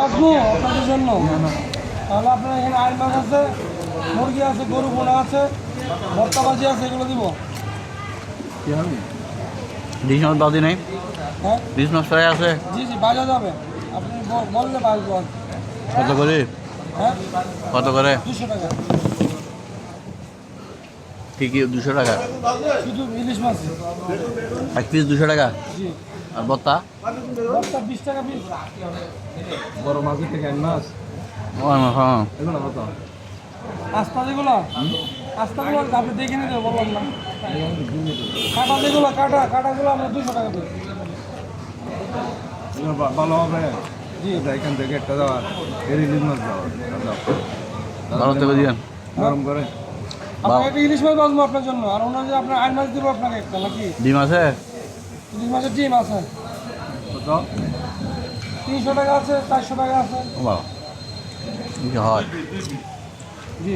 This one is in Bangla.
আসবো আপনাদের জন্য। তাহলে আপনার এখানে আইল মাছ আছে, মুরগি আছে, গরু পোনা আছে, ভর্তা ভাজি আছে, এগুলো দিব। ইলিশ মাছ বাদি নেই? হ্যাঁ ইলিশ মাছ ফ্রাই আছে? জি জি, বাজা যাবে, আপনি বললে বাজবো। কত করে? হ্যাঁ কত করে? 200 টাকা কি কি 200 টাকা? শুধু ইলিশ মাছ। এক পিস 200 টাকা? জি, আর ভর্তা? ভর্তা 20 টাকা পিস। বড় মাছের থেকে এক মাছ হ্যাঁ। এগুলো কত? আস্তা যেগুলো, আস্তাগুলো আপনি দেখে নিতে বললাম না। কাটা যেগুলো, কাটাগুলো আমরা 200 টাকা পিস। এগুলো ভালো হবে। জি, এখান থেকে একটা দেওয়া ইলিশ মাছ ভালো থেকে দিয়েন। গরম করে আপনাকে একটা ইলিশ মাছ বাজবো আপনার জন্য, আর ওনার যে আপনার আইল মাছ দিব আপনাকে একটা, নাকি? ডিম আছে? ইলিশ মাছের ডিম আছে, কত? 300 টাকা আছে, 400 টাকা আছে। ভালো কি হয়? জি।